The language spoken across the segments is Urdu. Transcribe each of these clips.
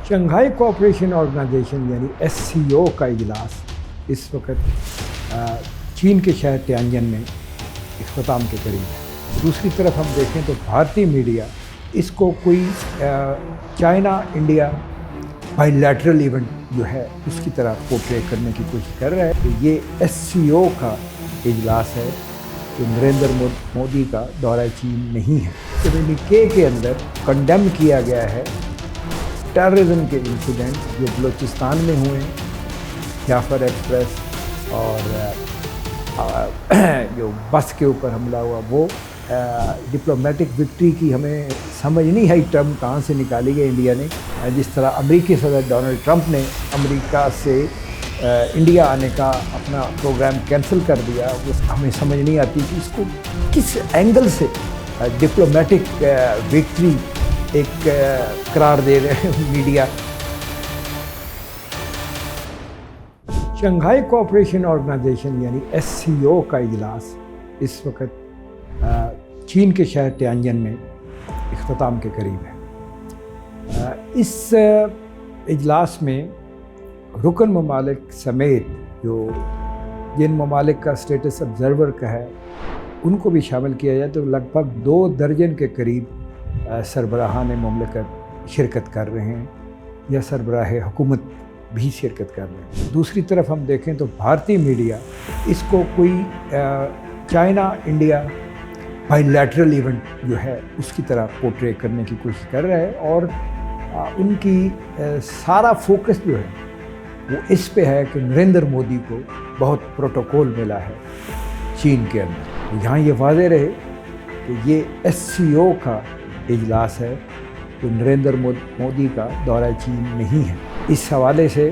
شنگھائی کوآپریشن آرگنائزیشن یعنی SCO کا اجلاس اس وقت چین کے شہر تیانجن میں اختتام کے قریب ہے۔ دوسری طرف ہم دیکھیں تو بھارتی میڈیا اس کو کوئی China India by lateral event جو ہے اس کی طرح پورٹری کرنے کی کوشش کر رہا ہے کہ یہ SCO کا اجلاس ہے جو نریندر مودی کا دورہ چین نہیں ہے۔ کمیونیکے کے اندر کنڈیم کیا گیا ہے ٹیررزم کے انسیڈنٹ جو بلوچستان میں ہوئے جعفر ایکسپریس اور جو بس کے اوپر حملہ ہوا وہ ڈپلومیٹک وکٹری کی ہمیں سمجھ نہیں آئی ٹرم کہاں سے نکالی گئی انڈیا نے۔ جس طرح امریکی صدر ڈونلڈ ٹرمپ نے امریکہ سے انڈیا آنے کا اپنا پروگرام کینسل کر دیا، وہ ہمیں سمجھ نہیں آتی کہ اس کو کس اینگل سے ڈپلومیٹک وکٹری ایک قرار دے رہے ہیں میڈیا۔ شنگھائی کوآپریشن آرگنائزیشن یعنی SCO کا اجلاس اس وقت چین کے شہر تیانجن میں اختتام کے قریب ہے۔ اس اجلاس میں رکن ممالک سمیت جو جن ممالک کا اسٹیٹس آبزرور کا ہے ان کو بھی شامل کیا جائے تو لگ بھگ 2 درجن کے قریب سربراہان مملکت شرکت کر رہے ہیں یا سربراہ حکومت بھی شرکت کر رہے ہیں۔ دوسری طرف ہم دیکھیں تو بھارتی میڈیا اس کو کوئی China India by lateral event جو ہے اس کی طرح پورٹری کرنے کی کوشش کر رہا ہے اور ان کی سارا فوکس جو ہے وہ اس پہ ہے کہ نریندر مودی کو بہت پروٹوکول ملا ہے چین کے اندر۔ یہاں یہ واضح رہے کہ یہ SCO کا اجلاس ہے جو نریندر مودی کا دورہ چین نہیں ہے۔ اس حوالے سے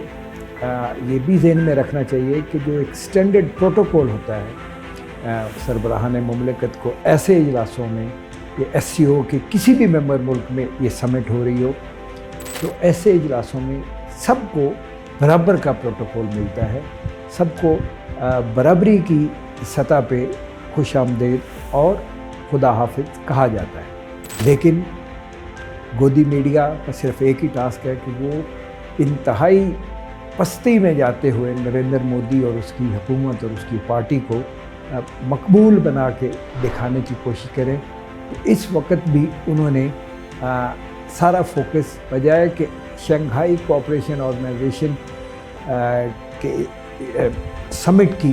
یہ بھی ذہن میں رکھنا چاہیے کہ جو ایکسٹینڈڈ پروٹوکول ہوتا ہے سربراہان مملکت کو ایسے اجلاسوں میں یہ SCO کے کسی بھی ممبر ملک میں یہ سمٹ ہو رہی ہو تو ایسے اجلاسوں میں سب کو برابر کا پروٹوکول ملتا ہے، سب کو برابری کی سطح پہ خوش آمدید اور خدا حافظ کہا جاتا ہے۔ لیکن گودی میڈیا کا صرف ایک ہی ٹاسک ہے کہ وہ انتہائی پستی میں جاتے ہوئے نریندر مودی اور اس کی حکومت اور اس کی پارٹی کو مقبول بنا کے دکھانے کی کوشش کریں۔ اس وقت بھی انہوں نے سارا فوکس بجائے کہ شنگھائی کوآپریشن آرگنائزیشن کے سمٹ کی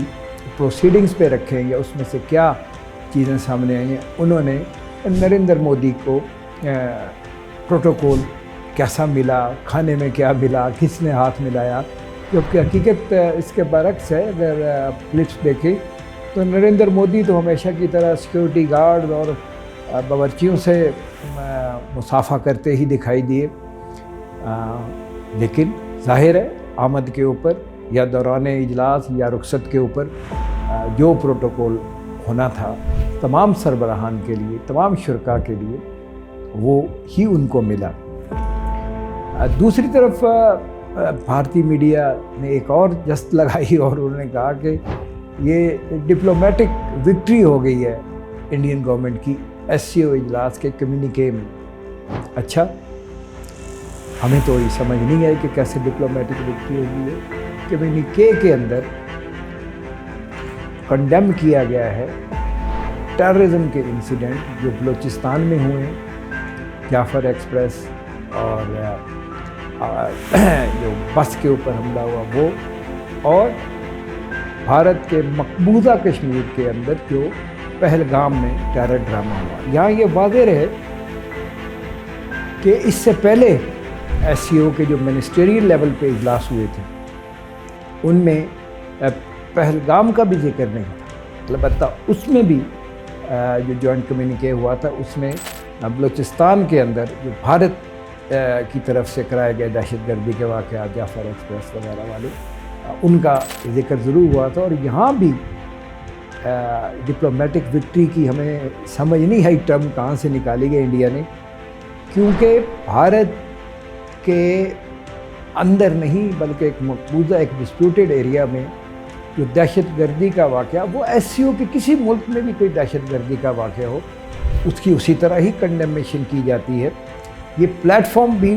پروسیڈنگز پہ رکھیں یا اس میں سے کیا چیزیں سامنے آئی ہیں، انہوں نے نریندر مودی کو پروٹوکول کیسا ملا، کھانے میں کیا ملا، کس نے ہاتھ ملایا، جبکہ حقیقت اس کے برعکس ہے۔ اگر کلپس دیکھیں تو نریندر مودی تو ہمیشہ کی طرح سیکورٹی گارڈ اور باورچیوں سے مصافحہ کرتے ہی دکھائی دیے، لیکن ظاہر ہے آمد کے اوپر یا دوران اجلاس یا رخصت کے اوپر جو پروٹوکول ہونا تھا تمام سربراہان کے لیے، تمام شرکاء کے لیے وہ ہی ان کو ملا۔ دوسری طرف بھارتی میڈیا نے ایک اور جست لگائی اور انہوں نے کہا کہ یہ ڈپلومیٹک وکٹری ہو گئی ہے انڈین گورنمنٹ کی SCO اجلاس کے کمیونیکے میں۔ اچھا، ہمیں تو یہ سمجھ نہیں آئی کہ کیسے ڈپلومیٹک وکٹری ہوگی ہے۔ کمیونیکے کے اندر کنڈیم کیا گیا ہے ٹیررزم کے انسیڈنٹ جو بلوچستان میں ہوئے جعفر ایکسپریس اور جو بس کے اوپر حملہ ہوا وہ، اور بھارت کے مقبوضہ کشمیر کے اندر جو پہلگام میں ٹیرر ڈرامہ ہوا۔ یہاں یہ واضح رہے کہ اس سے پہلے SCO کے جو منسٹریل لیول پہ اجلاس ہوئے تھے ان میں پہلگام کا بھی ذکر نہیں تھا، البتہ اس میں بھی جو جوائنٹ کمیونیکے ہوا تھا اس میں بلوچستان کے اندر جو بھارت کی طرف سے کرائے گئے دہشت گردی کے واقعات جعفر ایکسپریس وغیرہ والے ان کا ذکر ضرور ہوا تھا۔ اور یہاں بھی ڈپلومیٹک وکٹری کی ہمیں سمجھ نہیں آئی ٹرم کہاں سے نکالی گئی انڈیا نے، کیونکہ بھارت کے اندر نہیں بلکہ ایک مقبوضہ ایک ڈسپیوٹڈ ایریا میں جو دہشت گردی کا واقعہ، وہ SCO کے کسی ملک میں بھی کوئی دہشت گردی کا واقعہ ہو اس کی اسی طرح ہی کنڈیمیشن کی جاتی ہے۔ یہ پلیٹ فارم بھی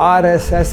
RSS